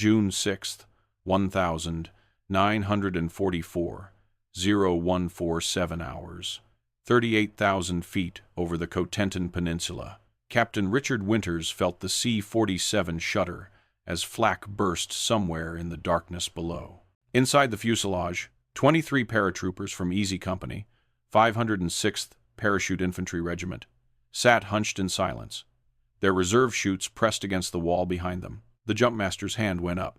June 6th, 1944, 0147 hours, 38,000 feet over the Cotentin Peninsula. Captain Richard Winters felt the C-47 shudder as flak burst somewhere in the darkness below. Inside the fuselage, 23 paratroopers from Easy Company, 506th Parachute Infantry Regiment, sat hunched in silence, their reserve chutes pressed against the wall behind them. The jumpmaster's hand went up.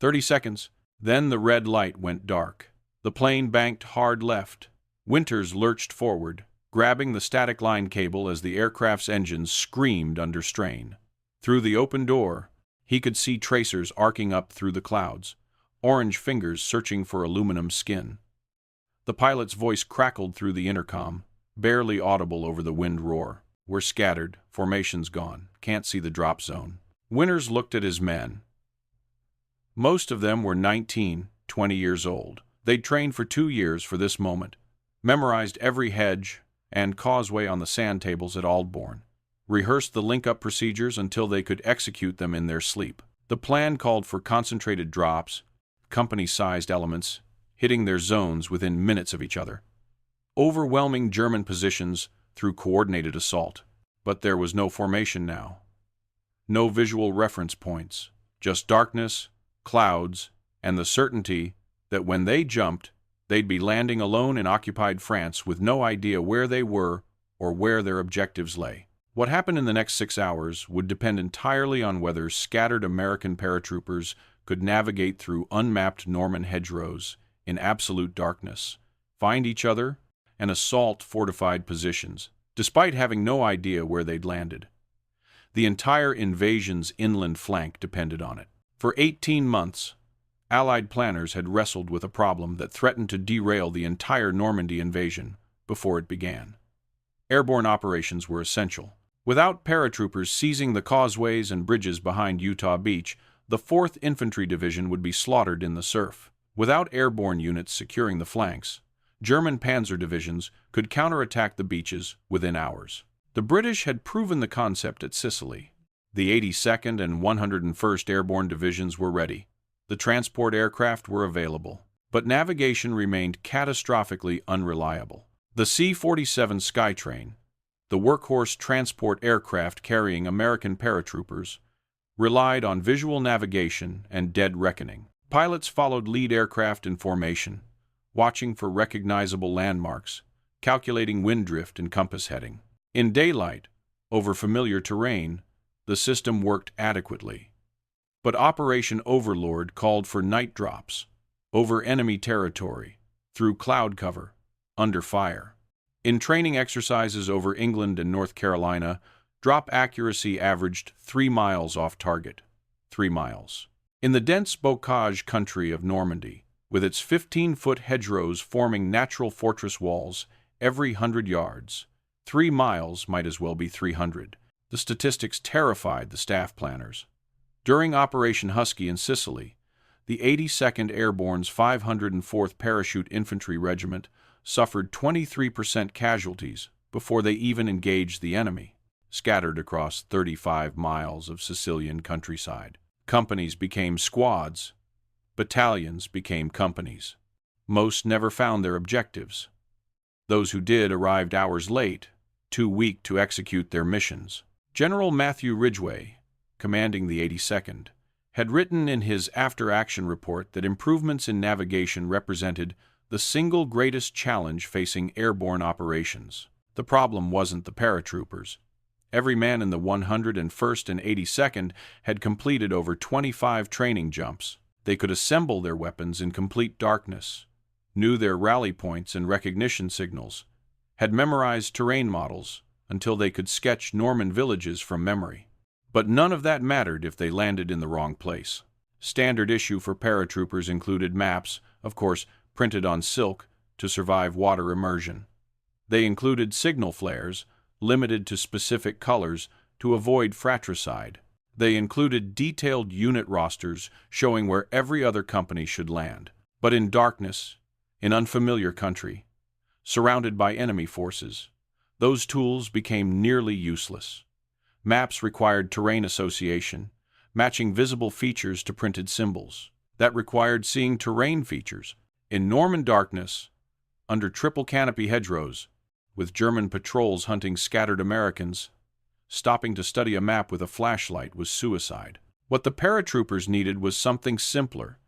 30 seconds, then the red light went dark. The plane banked hard left. Winters lurched forward, grabbing the static line cable as the aircraft's engines screamed under strain. Through the open door, he could see tracers arcing up through the clouds, orange fingers searching for aluminum skin. The pilot's voice crackled through the intercom, barely audible over the wind roar. "We're scattered, formation's gone, can't see the drop zone." Winters looked at his men. Most of them were 19, 20 years old. They'd trained for 2 years for this moment, memorized every hedge and causeway on the sand tables at Airborne, rehearsed the link-up procedures until they could execute them in their sleep. The plan called for concentrated drops, company-sized elements, hitting their zones within minutes of each other. Overwhelming German positions through coordinated assault. But there was no formation now. No visual reference points, just darkness, clouds, and the certainty that when they jumped, they'd be landing alone in occupied France with no idea where they were or where their objectives lay. What happened in the next 6 hours would depend entirely on whether scattered American paratroopers could navigate through unmapped Norman hedgerows in absolute darkness, find each other, and assault fortified positions, despite having no idea where they'd landed. The entire invasion's inland flank depended on it. For 18 months, Allied planners had wrestled with a problem that threatened to derail the entire Normandy invasion before it began. Airborne operations were essential. Without paratroopers seizing the causeways and bridges behind Utah Beach, the 4th Infantry Division would be slaughtered in the surf. Without airborne units securing the flanks, German panzer divisions could counterattack the beaches within hours. The British had proven the concept at Sicily. The 82nd and 101st Airborne Divisions were ready. The transport aircraft were available, but navigation remained catastrophically unreliable. The C-47 Skytrain, the workhorse transport aircraft carrying American paratroopers, relied on visual navigation and dead reckoning. Pilots followed lead aircraft in formation, watching for recognizable landmarks, calculating wind drift and compass heading. In daylight, over familiar terrain, the system worked adequately. But Operation Overlord called for night drops, over enemy territory, through cloud cover, under fire. In training exercises over England and North Carolina, drop accuracy averaged 3 miles off target. 3 miles. In the dense bocage country of Normandy, with its 15-foot hedgerows forming natural fortress walls every 100 yards, 3 miles might as well be 300. The statistics terrified the staff planners. During Operation Husky in Sicily, the 82nd Airborne's 504th Parachute Infantry Regiment suffered 23% casualties before they even engaged the enemy, scattered across 35 miles of Sicilian countryside. Companies became squads. Battalions became companies. Most never found their objectives. Those who did arrived hours late, too weak to execute their missions. General Matthew Ridgway, commanding the 82nd, had written in his after-action report that improvements in navigation represented the single greatest challenge facing airborne operations. The problem wasn't the paratroopers. Every man in the 101st and 82nd had completed over 25 training jumps. They could assemble their weapons in complete darkness, knew their rally points and recognition signals, had memorized terrain models until they could sketch Norman villages from memory. But none of that mattered if they landed in the wrong place. Standard issue for paratroopers included maps, of course, printed on silk to survive water immersion. They included signal flares, limited to specific colors to avoid fratricide. They included detailed unit rosters showing where every other company should land. But in darkness, in unfamiliar country, surrounded by enemy forces, those tools became nearly useless. Maps required terrain association, matching visible features to printed symbols. That required seeing terrain features in Norman darkness, under triple canopy hedgerows, with German patrols hunting scattered Americans. Stopping to study a map with a flashlight was suicide. What the paratroopers needed was something simpler,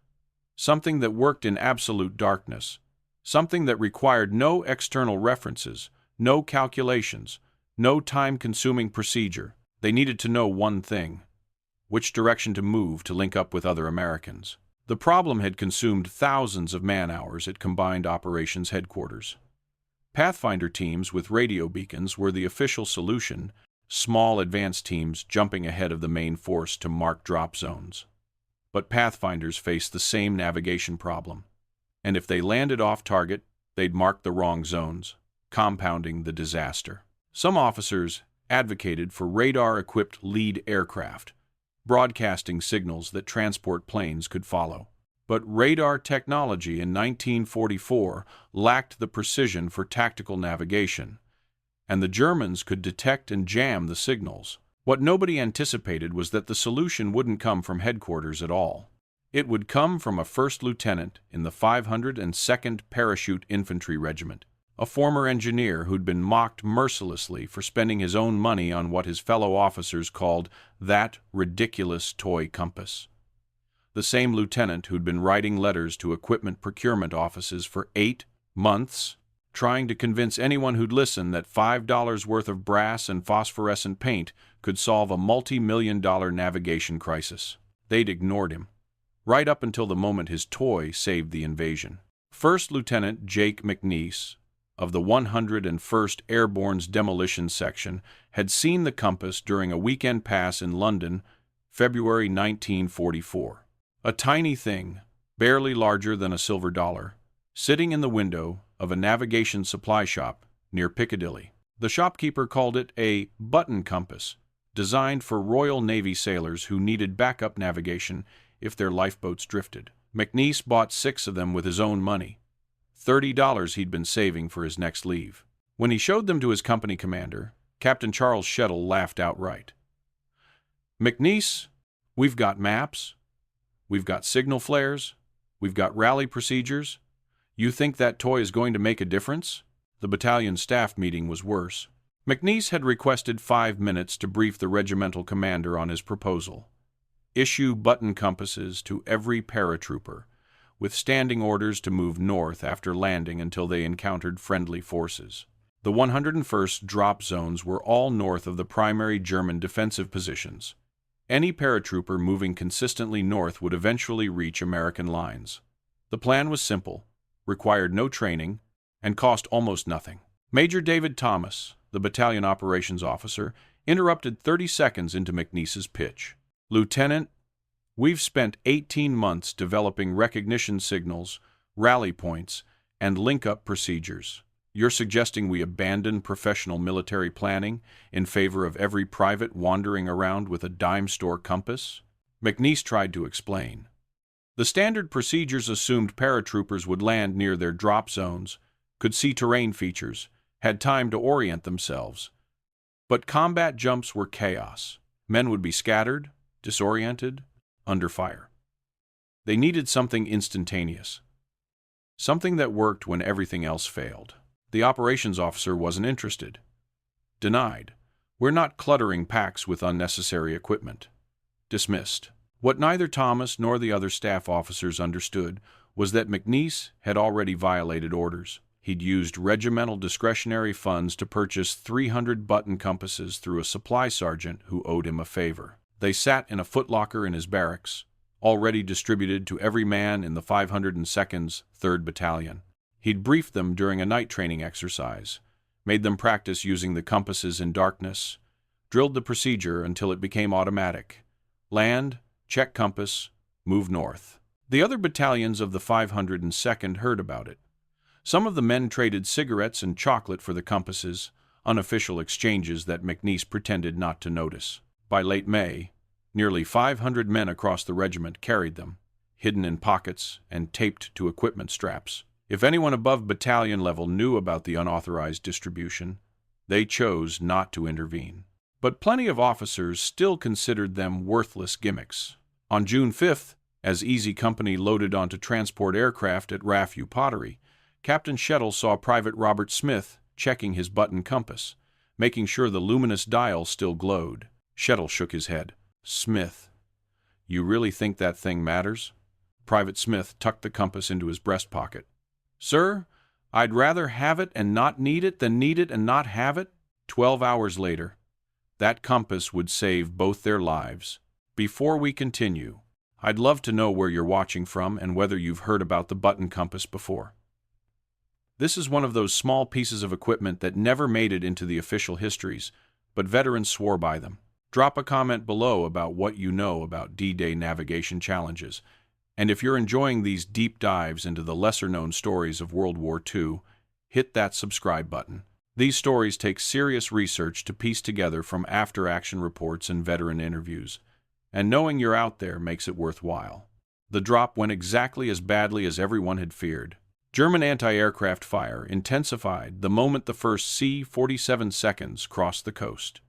something that worked in absolute darkness, something that required no external references, no calculations, no time-consuming procedure. They needed to know one thing: which direction to move to link up with other Americans. The problem had consumed thousands of man-hours at Combined Operations Headquarters. Pathfinder teams with radio beacons were the official solution, small advance teams jumping ahead of the main force to mark drop zones. But Pathfinders faced the same navigation problem, and if they landed off target, they'd mark the wrong zones, compounding the disaster. Some officers advocated for radar-equipped lead aircraft, broadcasting signals that transport planes could follow. But radar technology in 1944 lacked the precision for tactical navigation, and the Germans could detect and jam the signals. What nobody anticipated was that the solution wouldn't come from headquarters at all. It would come from a first lieutenant in the 502nd Parachute Infantry Regiment, a former engineer who'd been mocked mercilessly for spending his own money on what his fellow officers called that ridiculous toy compass. The same lieutenant who'd been writing letters to equipment procurement offices for 8 months, trying to convince anyone who'd listen that $5 worth of brass and phosphorescent paint could solve a multi-million-dollar navigation crisis. They'd ignored him, right up until the moment his toy saved the invasion. First Lieutenant Jake McNeice, of the 101st Airborne's Demolition Section, had seen the compass during a weekend pass in London, February 1944. A tiny thing, barely larger than a silver dollar, sitting in the window of a navigation supply shop near Piccadilly. The shopkeeper called it a button compass, designed for Royal Navy sailors who needed backup navigation if their lifeboats drifted. McNeice bought 6 of them with his own money, $30 he'd been saving for his next leave. When he showed them to his company commander, Captain Charles Shettle laughed outright. "McNeice, we've got maps, we've got signal flares, we've got rally procedures. You think that toy is going to make a difference?" The battalion staff meeting was worse. McNeice had requested 5 minutes to brief the regimental commander on his proposal: issue button compasses to every paratrooper, with standing orders to move north after landing until they encountered friendly forces. The 101st drop zones were all north of the primary German defensive positions. Any paratrooper moving consistently north would eventually reach American lines. The plan was simple, required no training, and cost almost nothing. Major David Thomas, the battalion operations officer, interrupted 30 seconds into McNeice's pitch. "Lieutenant, we've spent 18 months developing recognition signals, rally points, and link-up procedures. You're suggesting we abandon professional military planning in favor of every private wandering around with a dime store compass?" McNeice tried to explain. The standard procedures assumed paratroopers would land near their drop zones, could see terrain features, had time to orient themselves. But combat jumps were chaos. Men would be scattered, disoriented, under fire. They needed something instantaneous, something that worked when everything else failed. The operations officer wasn't interested. Denied. "We're not cluttering packs with unnecessary equipment." Dismissed. What neither Thomas nor the other staff officers understood was that McNeice had already violated orders. He'd used regimental discretionary funds to purchase 300 button compasses through a supply sergeant who owed him a favor. They sat in a footlocker in his barracks, already distributed to every man in the 502nd's 3rd Battalion. He'd briefed them during a night training exercise, made them practice using the compasses in darkness, drilled the procedure until it became automatic. Land, check compass, move north. The other battalions of the 502nd heard about it. Some of the men traded cigarettes and chocolate for the compasses, unofficial exchanges that McNeice pretended not to notice. By late May, nearly 500 men across the regiment carried them, hidden in pockets and taped to equipment straps. If anyone above battalion level knew about the unauthorized distribution, they chose not to intervene. But plenty of officers still considered them worthless gimmicks. On June 5th, as Easy Company loaded onto transport aircraft at Rafu Pottery, Captain Shettle saw Private Robert Smith checking his button compass, making sure the luminous dial still glowed. Shettle shook his head. "Smith, you really think that thing matters?" Private Smith tucked the compass into his breast pocket. "Sir, I'd rather have it and not need it than need it and not have it." 12 hours later, that compass would save both their lives. Before we continue, I'd love to know where you're watching from and whether you've heard about the button compass before. This is one of those small pieces of equipment that never made it into the official histories, but veterans swore by them. Drop a comment below about what you know about D-Day navigation challenges. And if you're enjoying these deep dives into the lesser-known stories of World War II, hit that subscribe button. These stories take serious research to piece together from after-action reports and veteran interviews, and knowing you're out there makes it worthwhile. The drop went exactly as badly as everyone had feared. German anti-aircraft fire intensified the moment the first C-47 seconds crossed the coast.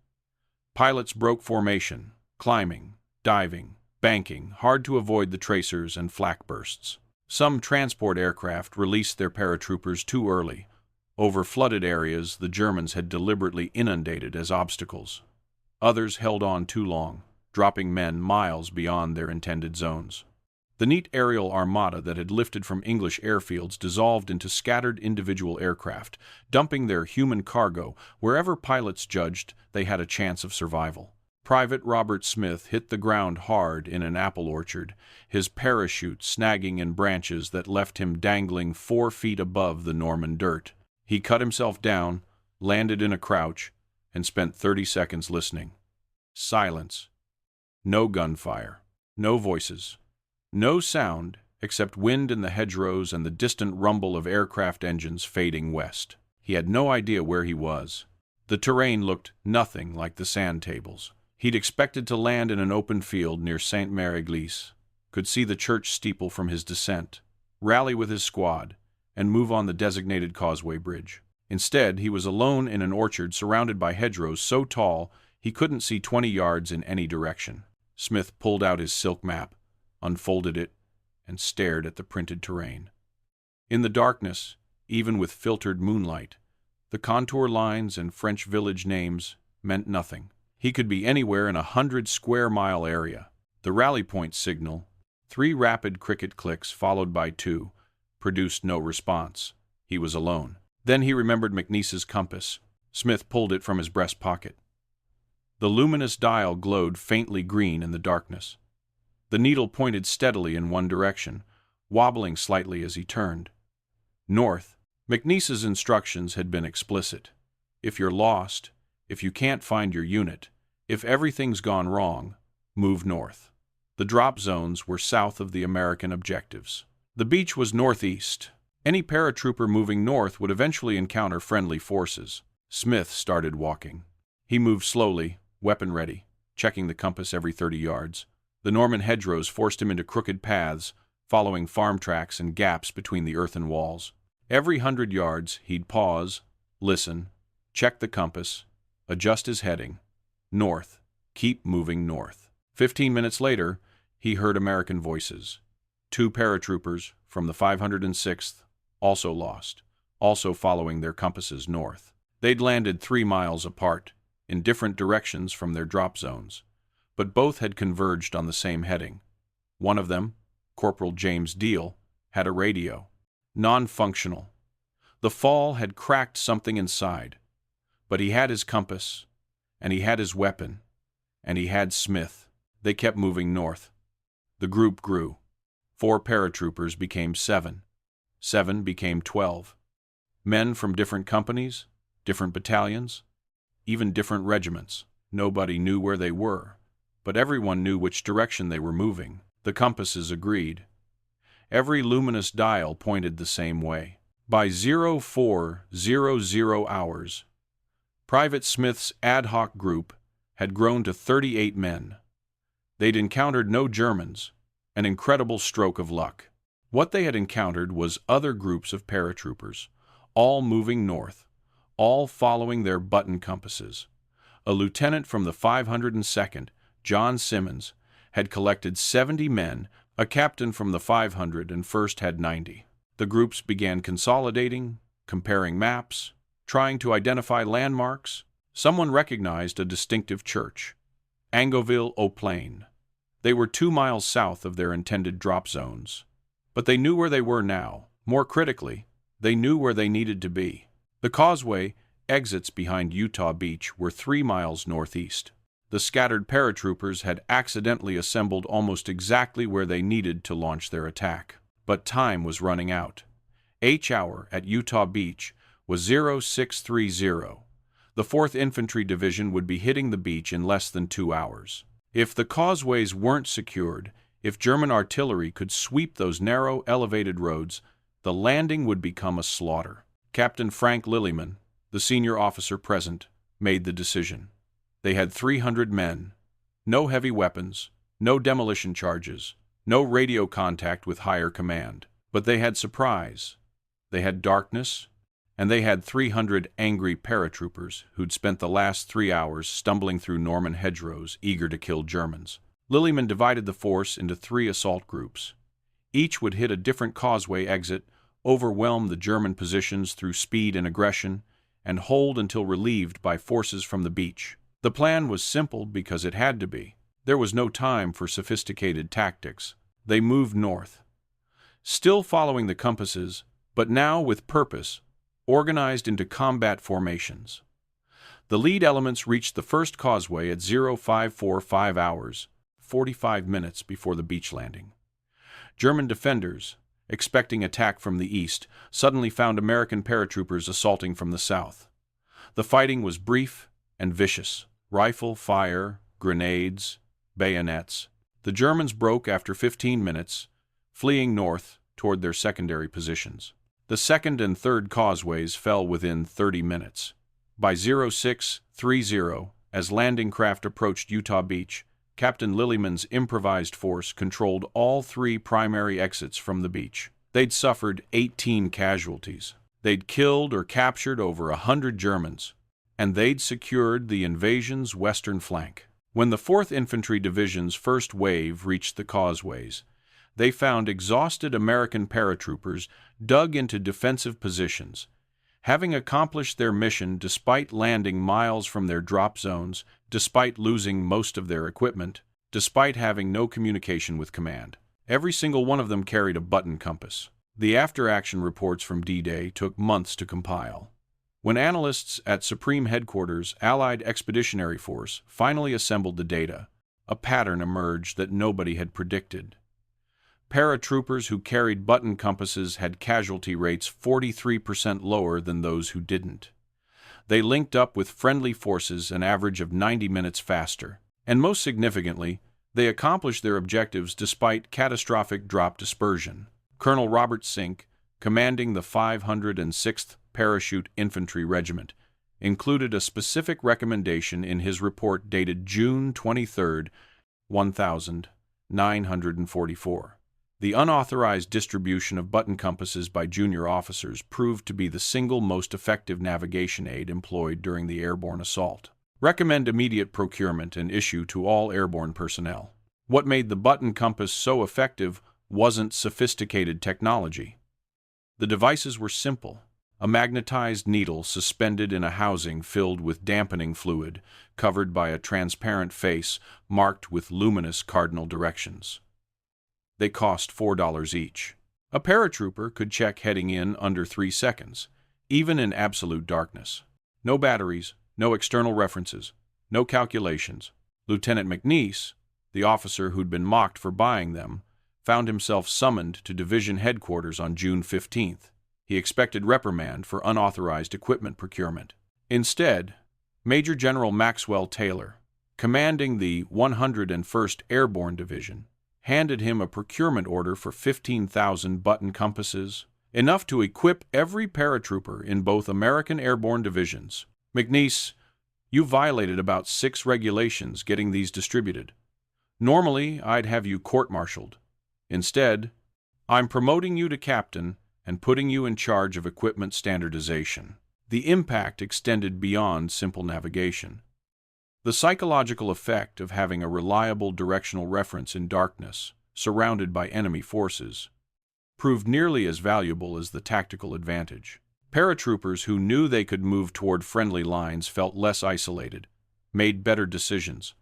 Pilots broke formation, climbing, diving, banking, hard to avoid the tracers and flak bursts. Some transport aircraft released their paratroopers too early, over flooded areas the Germans had deliberately inundated as obstacles. Others held on too long, dropping men miles beyond their intended zones. The neat aerial armada that had lifted from English airfields dissolved into scattered individual aircraft, dumping their human cargo wherever pilots judged they had a chance of survival. Private Robert Smith hit the ground hard in an apple orchard, his parachute snagging in branches that left him dangling 4 feet above the Norman dirt. He cut himself down, landed in a crouch, and spent 30 seconds listening. Silence. No gunfire. No voices. No sound except wind in the hedgerows and the distant rumble of aircraft engines fading west. He had no idea where he was. The terrain looked nothing like the sand tables. He'd expected to land in an open field near St. Mère-Église, could see the church steeple from his descent, rally with his squad, and move on the designated causeway bridge. Instead, he was alone in an orchard surrounded by hedgerows so tall he couldn't see 20 yards in any direction. Smith pulled out his silk map, unfolded it, and stared at the printed terrain. In the darkness, even with filtered moonlight, the contour lines and French village names meant nothing. He could be anywhere in a 100-square-mile area. The rally point signal, 3 rapid cricket clicks followed by 2, produced no response. He was alone. Then he remembered McNeese's compass. Smith pulled it from his breast pocket. The luminous dial glowed faintly green in the darkness. The needle pointed steadily in one direction, wobbling slightly as he turned. North. McNeese's instructions had been explicit. If you're lost, if you can't find your unit, if everything's gone wrong, move north. The drop zones were south of the American objectives. The beach was northeast. Any paratrooper moving north would eventually encounter friendly forces. Smith started walking. He moved slowly, weapon ready, checking the compass every 30 yards. The Norman hedgerows forced him into crooked paths, following farm tracks and gaps between the earthen walls. Every 100 yards, he'd pause, listen, check the compass, adjust his heading. North. Keep moving north. 15 minutes later, he heard American voices. 2 paratroopers from the 506th, also lost, also following their compasses north. They'd landed 3 miles apart, in different directions from their drop zones, but both had converged on the same heading. One of them, Corporal James Deal, had a radio. Non-functional. The fall had cracked something inside, but he had his compass, and he had his weapon, and he had Smith. They kept moving north. The group grew. 4 paratroopers became 7. 7 became 12. Men from different companies, different battalions, even different regiments. Nobody knew where they were, but everyone knew which direction they were moving. The compasses agreed. Every luminous dial pointed the same way. By 0400 hours, Private Smith's ad hoc group had grown to 38 men. They'd encountered no Germans, an incredible stroke of luck. What they had encountered was other groups of paratroopers, all moving north, all following their button compasses. A lieutenant from the 502nd, John Simmons, had collected 70 men. A captain from the 501st had 90. The groups began consolidating, comparing maps, trying to identify landmarks. Someone recognized a distinctive church, Angoville-aux-Plaines. They were 2 miles south of their intended drop zones. But they knew where they were now. More critically, they knew where they needed to be. The causeway exits behind Utah Beach were 3 miles northeast. The scattered paratroopers had accidentally assembled almost exactly where they needed to launch their attack. But time was running out. H-hour at Utah Beach was 0630. The 4th Infantry Division would be hitting the beach in less than 2 hours. If the causeways weren't secured, if German artillery could sweep those narrow, elevated roads, the landing would become a slaughter. Captain Frank Lillyman, the senior officer present, made the decision. They had 300 men, no heavy weapons, no demolition charges, no radio contact with higher command. But they had surprise, they had darkness, and they had 300 angry paratroopers who'd spent the last 3 hours stumbling through Norman hedgerows eager to kill Germans. Lillyman divided the force into 3 assault groups. Each would hit a different causeway exit, overwhelm the German positions through speed and aggression, and hold until relieved by forces from the beach. The plan was simple because it had to be. There was no time for sophisticated tactics. They moved north, still following the compasses, but now with purpose, organized into combat formations. The lead elements reached the first causeway at 0545 hours, 45 minutes before the beach landing. German defenders, expecting attack from the east, suddenly found American paratroopers assaulting from the south. The fighting was brief and vicious. Rifle fire, grenades, bayonets. The Germans broke after 15 minutes, fleeing north toward their secondary positions. The 2nd and 3rd causeways fell within 30 minutes. By 0630, as landing craft approached Utah Beach, Captain Lillyman's improvised force controlled all 3 primary exits from the beach. They'd suffered 18 casualties. They'd killed or captured over 100 Germans, and they'd secured the invasion's western flank. When the 4th Infantry Division's first wave reached the causeways, they found exhausted American paratroopers dug into defensive positions, having accomplished their mission despite landing miles from their drop zones, despite losing most of their equipment, despite having no communication with command. Every single one of them carried a button compass. The after-action reports from D-Day took months to compile. When analysts at Supreme Headquarters Allied Expeditionary Force finally assembled the data, a pattern emerged that nobody had predicted. Paratroopers who carried button compasses had casualty rates 43% lower than those who didn't. They linked up with friendly forces an average of 90 minutes faster. And most significantly, they accomplished their objectives despite catastrophic drop dispersion. Colonel Robert Sink, commanding the 506th Parachute Infantry Regiment, included a specific recommendation in his report dated June 23, 1944. The unauthorized distribution of button compasses by junior officers proved to be the single most effective navigation aid employed during the airborne assault. Recommend immediate procurement and issue to all airborne personnel. What made the button compass so effective wasn't sophisticated technology. The devices were simple. A magnetized needle suspended in a housing filled with dampening fluid, covered by a transparent face marked with luminous cardinal directions. They cost $4 each. A paratrooper could check heading in under 3 seconds, even in absolute darkness. No batteries, no external references, no calculations. Lieutenant McNeice, the officer who'd been mocked for buying them, found himself summoned to division headquarters on June 15th. He expected reprimand for unauthorized equipment procurement. Instead, Major General Maxwell Taylor, commanding the 101st Airborne Division, handed him a procurement order for 15,000 button compasses, enough to equip every paratrooper in both American airborne divisions. McNeice, you violated about 6 regulations getting these distributed. Normally, I'd have you court-martialed. Instead, I'm promoting you to captain and putting you in charge of equipment standardization. The impact extended beyond simple navigation. The psychological effect of having a reliable directional reference in darkness, surrounded by enemy forces, proved nearly as valuable as the tactical advantage. Paratroopers who knew they could move toward friendly lines felt less isolated, made better decisions,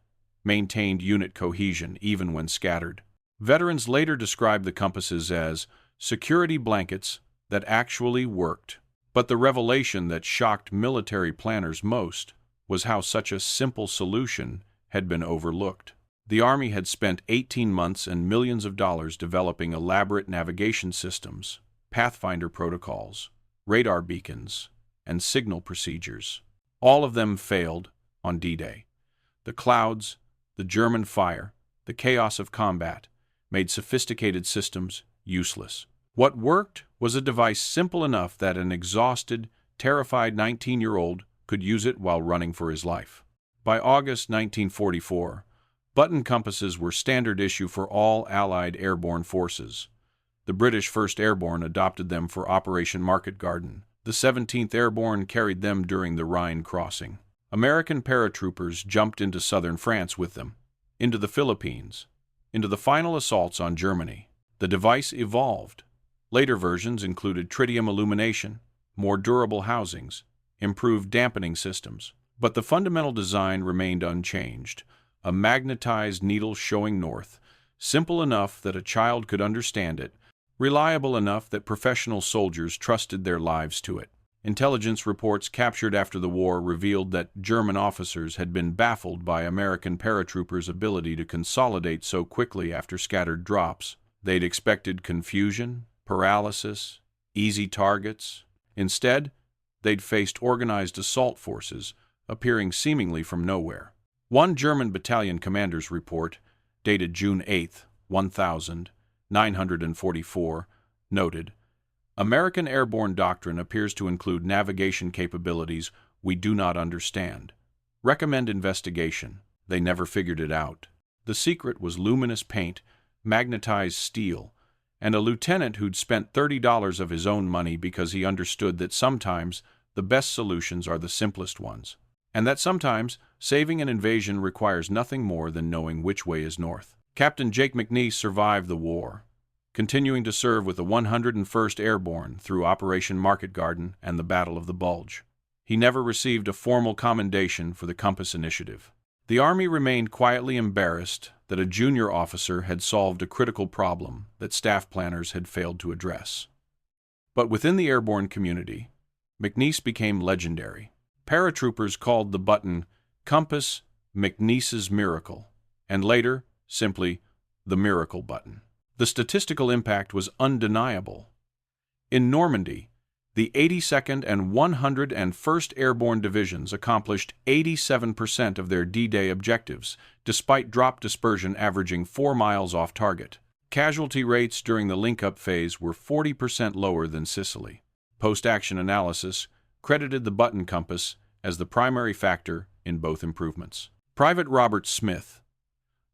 maintained unit cohesion even when scattered. Veterans later described the compasses as security blankets that actually worked. But the revelation that shocked military planners most was how such a simple solution had been overlooked. The Army had spent 18 months and millions of dollars developing elaborate navigation systems, pathfinder protocols, radar beacons, and signal procedures. All of them failed on D-Day. The clouds, the German fire, the chaos of combat made sophisticated systems useless. What worked was a device simple enough that an exhausted, terrified 19-year-old could use it while running for his life. By August 1944, button compasses were standard issue for all Allied airborne forces. The British 1st Airborne adopted them for Operation Market Garden. The 17th Airborne carried them during the Rhine crossing. American paratroopers jumped into southern France with them, into the Philippines, into the final assaults on Germany. The device evolved. Later versions included tritium illumination, more durable housings, improved dampening systems. But the fundamental design remained unchanged, a magnetized needle showing north, simple enough that a child could understand it, reliable enough that professional soldiers trusted their lives to it. Intelligence reports captured after the war revealed that German officers had been baffled by American paratroopers' ability to consolidate so quickly after scattered drops. They'd expected confusion, paralysis, easy targets. Instead, they'd faced organized assault forces, appearing seemingly from nowhere. One German battalion commander's report, dated June 8, 1944, noted, "American airborne doctrine appears to include navigation capabilities we do not understand. Recommend investigation. They never figured it out." The secret was luminous paint, magnetized steel, and a lieutenant who'd spent $30 of his own money because he understood that sometimes the best solutions are the simplest ones, and that sometimes saving an invasion requires nothing more than knowing which way is north. Captain Jake McNeice survived the war, continuing to serve with the 101st Airborne through Operation Market Garden and the Battle of the Bulge. He never received a formal commendation for the Compass Initiative. The Army remained quietly embarrassed that a junior officer had solved a critical problem that staff planners had failed to address. But within the airborne community, McNeice became legendary. Paratroopers called the button Compass McNeice's Miracle, and later, simply, the Miracle Button. The statistical impact was undeniable. In Normandy, the 82nd and 101st Airborne Divisions accomplished 87% of their D-Day objectives, despite drop dispersion averaging 4 miles off target. Casualty rates during the link-up phase were 40% lower than Sicily. Post-action analysis credited the button compass as the primary factor in both improvements. Private Robert Smith,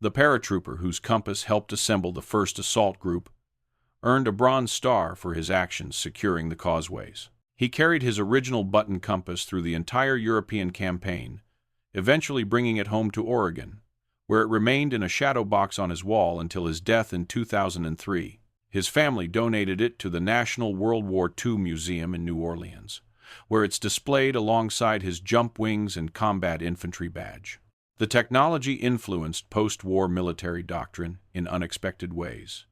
the paratrooper whose compass helped assemble the first assault group, earned a Bronze Star for his actions securing the causeways. He carried his original button compass through the entire European campaign, eventually bringing it home to Oregon, where it remained in a shadow box on his wall until his death in 2003. His family donated it to the National World War II Museum in New Orleans, where it's displayed alongside his jump wings and combat infantry badge. The technology influenced post-war military doctrine in unexpected ways.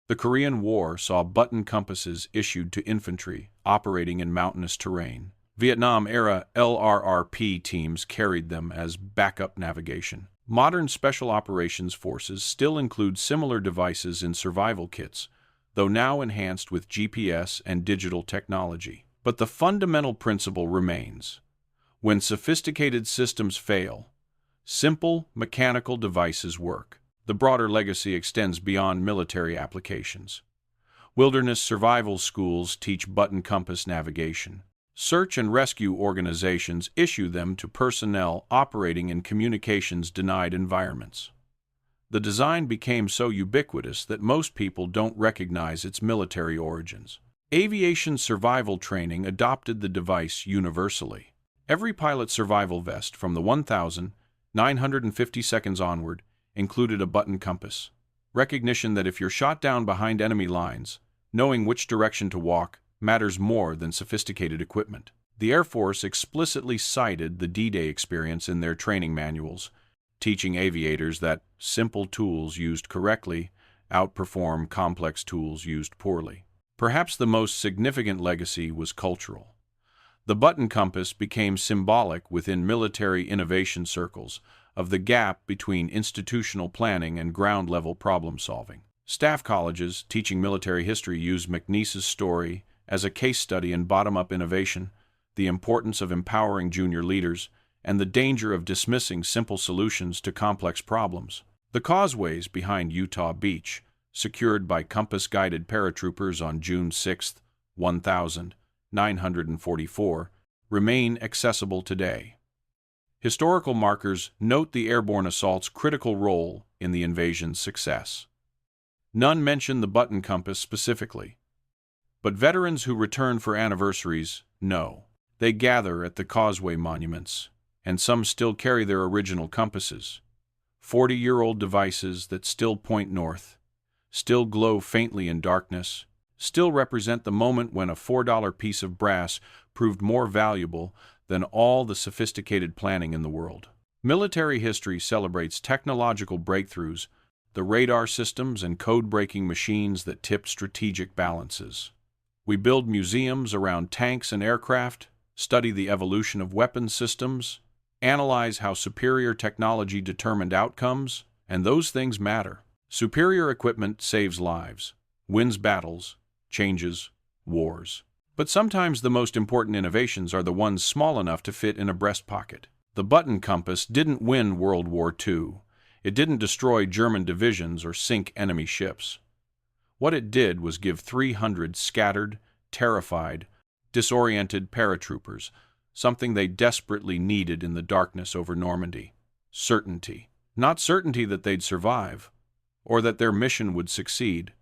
The Korean War saw button compasses issued to infantry operating in mountainous terrain. Vietnam-era LRRP teams carried them as backup navigation. Modern special operations forces still include similar devices in survival kits, though now enhanced with GPS and digital technology. But the fundamental principle remains. When sophisticated systems fail, simple mechanical devices work. The broader legacy extends beyond military applications. Wilderness survival schools teach button compass navigation. Search and rescue organizations issue them to personnel operating in communications-denied environments. The design became so ubiquitous that most people don't recognize its military origins. Aviation survival training adopted the device universally. Every pilot survival vest from the 1000 950 seconds onward, included a button compass. Recognition that if you're shot down behind enemy lines, knowing which direction to walk matters more than sophisticated equipment. The Air Force explicitly cited the D-Day experience in their training manuals, teaching aviators that simple tools used correctly outperform complex tools used poorly. Perhaps the most significant legacy was cultural. The button compass became symbolic within military innovation circles of the gap between institutional planning and ground-level problem-solving. Staff colleges teaching military history used McNeese's story as a case study in bottom-up innovation, the importance of empowering junior leaders, and the danger of dismissing simple solutions to complex problems. The causeways behind Utah Beach, secured by compass-guided paratroopers on June 6, 1944, remain accessible today. Historical markers note the airborne assault's critical role in the invasion's success. None mention the button compass specifically, but veterans who return for anniversaries know. They gather at the causeway monuments, and some still carry their original compasses, 40-year-old devices that still point north, still glow faintly in darkness, still represent the moment when a $4 piece of brass proved more valuable than all the sophisticated planning in the world. Military history celebrates technological breakthroughs, the radar systems and code-breaking machines that tipped strategic balances. We build museums around tanks and aircraft, study the evolution of weapons systems, analyze how superior technology determined outcomes, and those things matter. Superior equipment saves lives, wins battles, changes wars. But sometimes the most important innovations are the ones small enough to fit in a breast pocket. The button compass didn't win World War II. It didn't destroy German divisions or sink enemy ships. What it did was give 300 scattered, terrified, disoriented paratroopers something they desperately needed in the darkness over Normandy: certainty. Not certainty that they'd survive, or that their mission would succeed,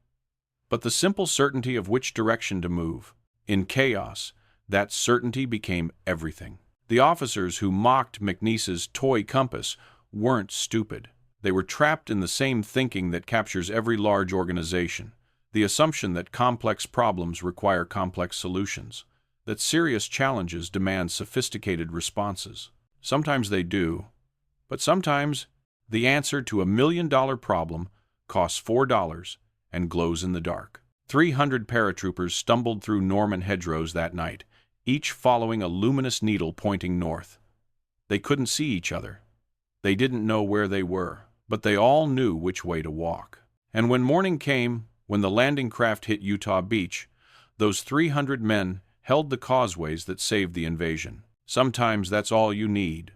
but the simple certainty of which direction to move. In chaos, that certainty became everything. The officers who mocked McNeese's toy compass weren't stupid. They were trapped in the same thinking that captures every large organization: the assumption that complex problems require complex solutions, that serious challenges demand sophisticated responses. Sometimes they do, but sometimes the answer to $1 million problem costs $4 and glows in the dark. 300 paratroopers stumbled through Norman hedgerows that night, each following a luminous needle pointing north. They couldn't see each other. They didn't know where they were, but they all knew which way to walk. And when morning came, when the landing craft hit Utah Beach, those 300 men held the causeways that saved the invasion. Sometimes that's all you need: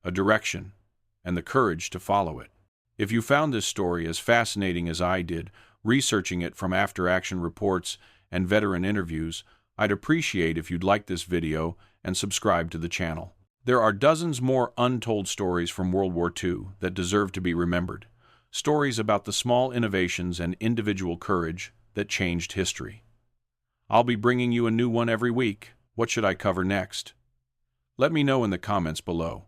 a direction and the courage to follow it. If you found this story as fascinating as I did, researching it from after-action reports and veteran interviews, I'd appreciate if you'd like this video and subscribe to the channel. There are dozens more untold stories from World War II that deserve to be remembered. Stories about the small innovations and individual courage that changed history. I'll be bringing you a new one every week. What should I cover next? Let me know in the comments below.